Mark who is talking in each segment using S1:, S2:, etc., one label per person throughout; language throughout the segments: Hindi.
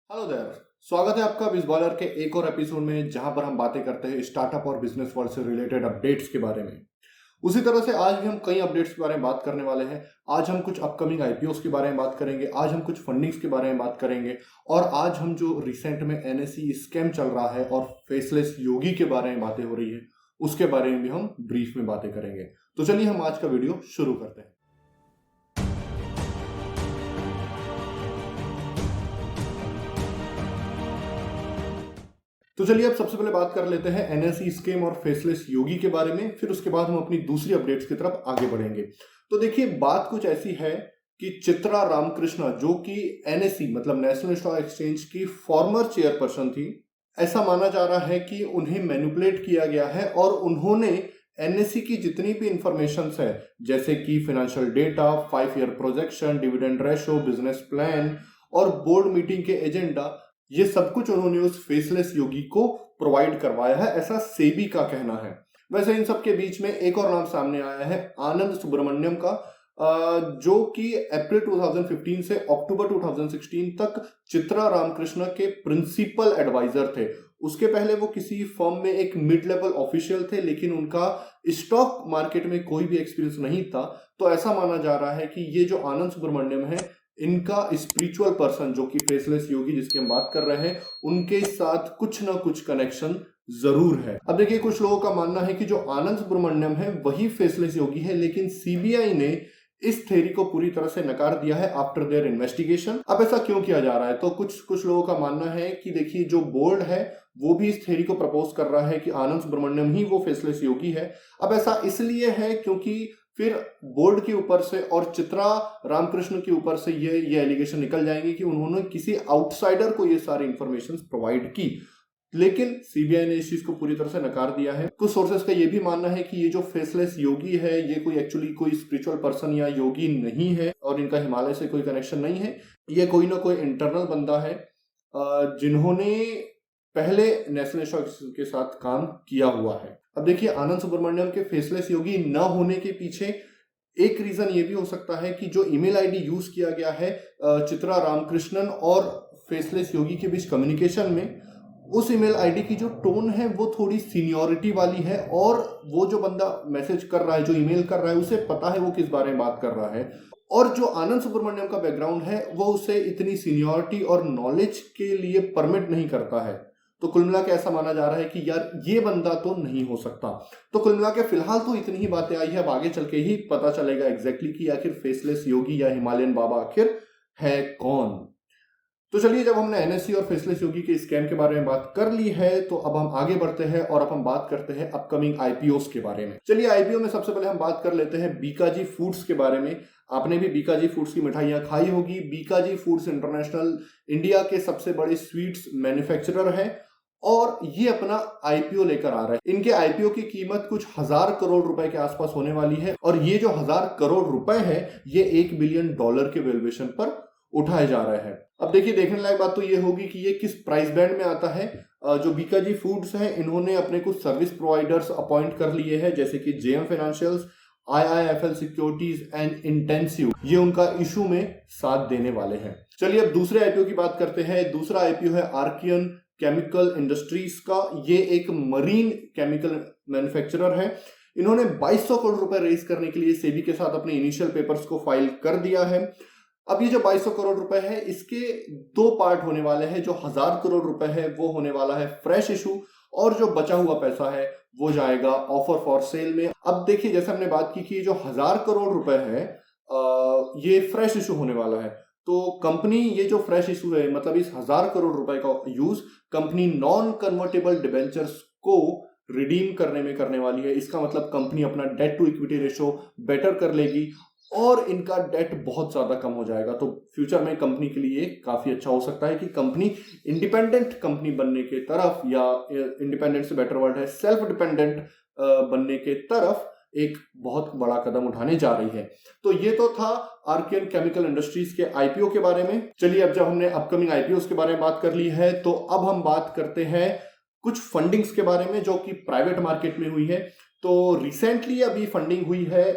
S1: Hello there. स्वागत है आपका बिजबॉलर के एक और एपिसोड में, जहां पर हम बातें करते हैं स्टार्टअप और बिजनेस वर्ल्ड से रिलेटेड अपडेट्स के बारे में। उसी तरह से आज भी हम कई अपडेट्स के बारे में बात करने वाले हैं। आज हम कुछ अपकमिंग आईपीओस के बारे में बात करेंगे, आज हम कुछ फंडिंग्स के बारे में बात करेंगे, और आज हम जो रिसेंट में एनएसई स्कैम चल रहा है और फेसलेस योगी के बारे में बातें हो रही है, उसके बारे में भी हम ब्रीफ में बातें करेंगे। तो चलिए हम आज का वीडियो शुरू करते हैं। तो चलिए अब सबसे पहले बात कर लेते हैं एनएसई स्कीम और फेसलेस योगी के बारे में, फिर उसके बाद हम अपनी दूसरी अपडेट्स की तरफ आगे बढ़ेंगे। तो देखिए, बात कुछ ऐसी है कि चित्रा रामकृष्ण, जो कि एनएसई मतलब नेशनल स्टॉक एक्सचेंज की फॉर्मर चेयरपर्सन थी, ऐसा माना जा रहा है कि उन्हें मैनिपुलेट किया गया है और उन्होंने एनएसई की जितनी भी इंफॉर्मेशन है, जैसे कि financial data, 5 year projection, dividend ratio, business plan और बोर्ड मीटिंग के एजेंडा, ये सब कुछ उन्होंने उस फेसलेस योगी को प्रोवाइड करवाया है, ऐसा सेबी का कहना है। वैसे इन सब के बीच में एक और नाम सामने आया है, आनंद सुब्रमण्यम का, जो कि अप्रैल 2015 से अक्टूबर 2016 तक चित्रा रामकृष्ण के प्रिंसिपल एडवाइजर थे। उसके पहले वो किसी फर्म में एक मिड लेवल ऑफिशियल थे, लेकिन उनका स्टॉक मार्केट में कोई भी एक्सपीरियंस नहीं था। तो ऐसा माना जा रहा है कि ये जो आनंद सुब्रमण्यम है, इनका स्पिरिचुअल पर्सन, जो कि फेसलेस योगी जिसकी हम बात कर रहे हैं, उनके साथ कुछ ना कुछ कनेक्शन जरूर है। अब देखिए, कुछ लोगों का मानना है कि जो आनंद सुब्रमण्यम है वही फेसलेस योगी है, लेकिन सीबीआई ने इस थ्योरी को पूरी तरह से नकार दिया है आफ्टर देयर इन्वेस्टिगेशन। अब ऐसा क्यों किया जा रहा है? तो कुछ लोगों का मानना है कि देखिए, जो बोर्ड है वो भी इस थ्योरी को प्रपोज कर रहा है कि आनंद सुब्रमण्यम ही वो फेसलेस योगी है। अब ऐसा इसलिए है क्योंकि फिर बोर्ड के ऊपर से और चित्रा रामकृष्ण के ऊपर से ये एलिगेशन निकल जाएंगे कि उन्होंने किसी आउटसाइडर को ये सारी इंफॉर्मेशन प्रोवाइड की। लेकिन सीबीआई ने इस चीज को पूरी तरह से नकार दिया है। कुछ सोर्सेस का ये भी मानना है कि ये जो फेसलेस योगी है, ये कोई एक्चुअली कोई स्पिरिचुअल पर्सन या योगी नहीं है और इनका हिमालय से कोई कनेक्शन नहीं है। ये कोई ना कोई इंटरनल बंदा है जिन्होंने पहले नेशनल स्टॉक के साथ काम किया हुआ है। अब देखिए, आनंद सुब्रमण्यम के फेसलेस योगी न होने के पीछे एक रीजन ये भी हो सकता है कि जो ईमेल आईडी यूज किया गया है चित्रा रामकृष्णन और फेसलेस योगी के बीच कम्युनिकेशन में, उस ईमेल आईडी की जो टोन है वो थोड़ी सीनियरिटी वाली है, और वो जो बंदा मैसेज कर रहा है, जो ईमेल कर रहा है, उसे पता है वो किस बारे में बात कर रहा है। और जो आनंद सुब्रमण्यम का बैकग्राउंड है वो उसे इतनी सीनियरिटी और नॉलेज के लिए परमिट नहीं करता है। तो कुल मिला के ऐसा माना जा रहा है कि यार ये बंदा तो नहीं हो सकता। तो कुल मिला के फिलहाल तो इतनी ही बातें आई है, अब आगे चल के ही पता चलेगा एग्जैक्टली कि आखिर फेसलेस योगी या हिमालयन बाबा आखिर है कौन। तो चलिए, जब हमने एनएससी और फेसलेस योगी के स्कैम के बारे में बात कर ली है, तो अब हम आगे बढ़ते हैं और अब हम बात करते हैं अपकमिंग आईपीओस के बारे में। चलिए, आईपीओ में सबसे पहले हम बात कर लेते हैं बीकाजी फूड्स के बारे में। आपने भी बीकाजी फूड्स की मिठाइयां खाई होगी। बीकाजी फूड्स इंटरनेशनल इंडिया के सबसे बड़े स्वीट्स मैन्युफैक्चरर है और ये अपना आईपीओ लेकर आ रहा है। इनके आईपीओ की कीमत कुछ 1000 करोड़ रुपए के आसपास होने वाली है, और ये जो 1000 करोड़ रुपए है, ये $1 बिलियन के वैल्यूएशन पर उठाए जा रहे हैं। अब देखिए, देखने लायक बात तो ये होगी कि ये किस प्राइस बैंड में आता है। जो बीकाजी फूड्स है, इन्होंने अपने कुछ सर्विस प्रोवाइडर्स अपॉइंट कर लिए हैं, जैसे कि JM financials, IIFL securities and intensive. ये उनका इशू में साथ देने वाले हैं। चलिए, अब दूसरे आईपीओ की बात करते हैं। दूसरा आईपीओ है आर्कियन केमिकल इंडस्ट्रीज का। ये एक मरीन केमिकल मैन्युफैक्चरर है। इन्होंने 2200 करोड़ रुपए रेज करने के लिए सेबी के साथ अपने इनिशियल पेपर्स को फाइल कर दिया है। अब ये जो 2200 करोड़ रुपए है, इसके दो पार्ट होने वाले हैं। जो 1000 करोड़ रुपए है वो होने वाला है फ्रेश इशू, और जो बचा हुआ पैसा है वो जाएगा ऑफर फॉर सेल में। अब देखिए, जैसे हमने बात की कि जो 1000 करोड़ रुपए है ये फ्रेश इशू होने वाला है। तो कंपनी ये जो फ्रेश इशू है, मतलब इस 1000 करोड़ रुपए का use company non convertible debentures को रिडीम करने में करने वाली है। इसका मतलब कंपनी अपना debt to equity ratio better कर लेगी और इनका डेट बहुत ज्यादा कम हो जाएगा। तो फ्यूचर में कंपनी के लिए काफी अच्छा हो सकता है कि कंपनी इंडिपेंडेंट कंपनी बनने के तरफ, या इंडिपेंडेंट से बेटर वर्ड है सेल्फ डिपेंडेंट बनने के तरफ एक बहुत बड़ा कदम उठाने जा रही है। तो ये तो था आर्कियन केमिकल इंडस्ट्रीज के आईपीओ के बारे में। चलिए, अब जब हमने अपकमिंग आईपीओ के बारे में बात कर ली है, तो अब हम बात करते हैं कुछ फंडिंग्स के बारे में जो कि प्राइवेट मार्केट में हुई है। तो रिसेंटली अभी फंडिंग हुई है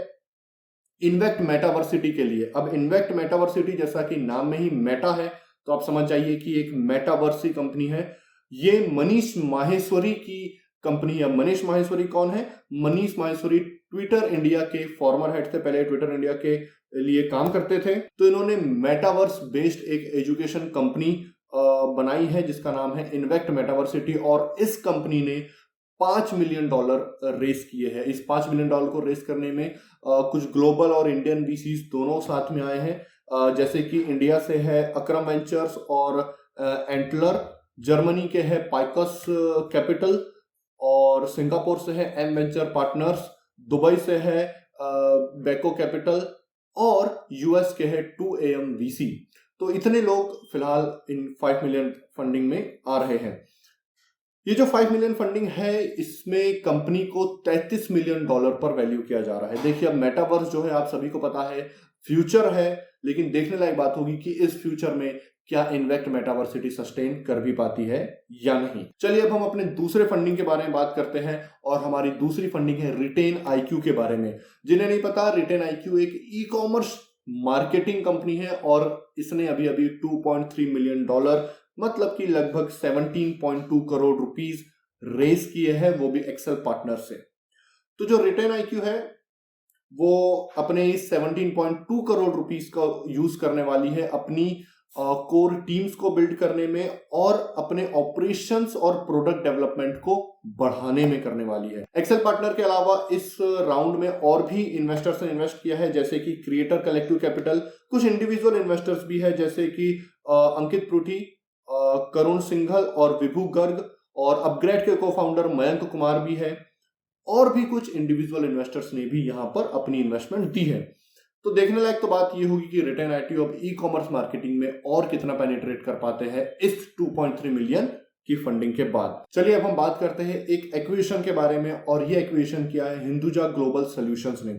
S1: इन्वेक्ट मेटावर्सिटी के लिए। अब इन्वेक्ट मेटावर्सिटी, जैसा कि नाम में ही मेटा है, तो आप समझ जाइए कि एक मेटावर्स कंपनी है। ये मनीष माहेश्वरी की कंपनी है। मनीष माहेश्वरी कौन है? मनीष माहेश्वरी ट्विटर इंडिया के फॉर्मर हेड थे, पहले ट्विटर इंडिया के लिए काम करते थे। तो इन्होंने मेटावर्स बेस्ड एक एजुकेशन कंपनी बनाई है जिसका नाम है इन्वेक्ट मेटावर्सिटी, और इस कंपनी ने $5 मिलियन रेस किए हैं। इस $5 मिलियन को रेस करने में कुछ ग्लोबल और इंडियन वीसीज दोनों साथ में आए हैं। जैसे कि इंडिया से है अक्रम वेंचर्स और एंटलर, जर्मनी के है पाइकस कैपिटल, और सिंगापुर से है एम वेंचर पार्टनर्स, दुबई से है बेको कैपिटल, और यूएस के है 2AM वीसी। तो इतने लोग फिलहाल इन 5 मिलियन फंडिंग में आ रहे हैं। ये जो 5 मिलियन फंडिंग है, इसमें कंपनी को $33 मिलियन पर वैल्यू किया जा रहा है। देखिए, अब मेटावर्स जो है आप सभी को पता है फ्यूचर है, लेकिन देखने लायक बात होगी कि इस फ्यूचर में क्या इन्वेक्ट मेटावर्सिटी सस्टेन कर भी पाती है या नहीं। चलिए अब हम अपने दूसरे फंडिंग के बारे में बात करते हैं, और हमारी दूसरी फंडिंग है रिटेन आईक्यू के बारे में। जिन्हें नहीं पता, रिटेन आईक्यू एक ई कॉमर्स मार्केटिंग कंपनी है, और इसने अभी अभी $2.3 मिलियन मतलब कि लगभग 17.2 करोड़ रुपीस रेस किए हैं, वो भी एक्सेल पार्टनर से। तो जो रिटेन आईक्यू है वो अपने इस 17.2 करोड़ रुपीस का यूज करने वाली है अपनी कोर टीम्स को बिल्ड करने में, और अपने ऑपरेशंस और प्रोडक्ट डेवलपमेंट को बढ़ाने में करने वाली है। एक्सेल पार्टनर के अलावा इस राउंड में और भी इन्वेस्टर्स ने इन्वेस्ट किया है, जैसे कि क्रिएटर कलेक्टिव कैपिटल, कुछ इंडिविजुअल इन्वेस्टर्स भी है जैसे कि अंकित प्रूठी, करुण सिंघल और विभू गर्ग, और अपग्रेड के को फाउंडर मयंक कुमार भी है, और भी कुछ इंडिविजुअल इन्वेस्टर्स ने भी यहां पर अपनी इन्वेस्टमेंट दी है। तो देखने लायक तो बात ये होगी कि रिटेन आईक्यू अब ई कॉमर्स मार्केटिंग में और कितना पेनिट्रेट कर पाते हैं इस 2.3 मिलियन की फंडिंग के बाद। चलिए अब हम बात करते हैं एक एक्विजिशन के बारे में, और ये एक्विजिशन किया है हिंदुजा ग्लोबल सॉल्यूशंस ने।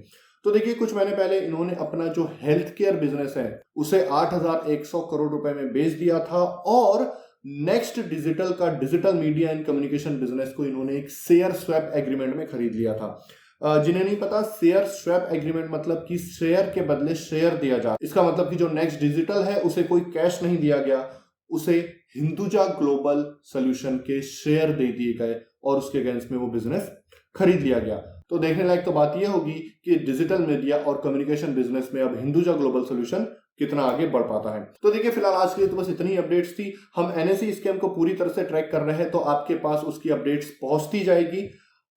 S1: तो देखिए, कुछ महीने पहले इन्होंने अपना जो हेल्थ केयर बिजनेस है उसे 8,100 करोड़ रुपए में बेच दिया था, और नेक्स्ट डिजिटल का digital media and communication business को इन्होंने एक शेयर स्वैप एग्रीमेंट में खरीद लिया था। जिन्हें नहीं पता, शेयर स्वैप एग्रीमेंट मतलब कि शेयर के बदले शेयर दिया जा, इसका मतलब कि जो नेक्स्ट डिजिटल है उसे कोई कैश नहीं दिया गया, उसे हिंदुजा ग्लोबल सॉल्यूशन के शेयर दे दिए गए, और उसके अगेंस्ट में वो बिजनेस खरीद लिया गया। तो देखने लायक तो बात यह होगी कि डिजिटल मीडिया और कम्युनिकेशन बिजनेस में अब हिंदुजा ग्लोबल सॉल्यूशन कितना आगे बढ़ पाता है। तो देखिए, फिलहाल आज के लिए तो बस इतनी अपडेट्स थी। हम एनएसई स्कैम को पूरी तरह से ट्रैक कर रहे हैं, तो आपके पास उसकी अपडेट्स पहुंचती जाएगी,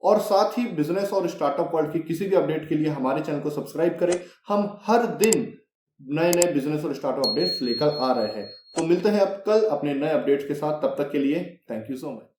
S1: और साथ ही बिजनेस और स्टार्टअप वर्ल्ड की किसी भी अपडेट के लिए हमारे चैनल को सब्सक्राइब करें। हम हर दिन नए नए बिजनेस और स्टार्टअप अपडेट्स लेकर आ रहे हैं। तो मिलते हैं अब कल अपने नए अपडेट्स के साथ, तब तक के लिए थैंक यू सो मच।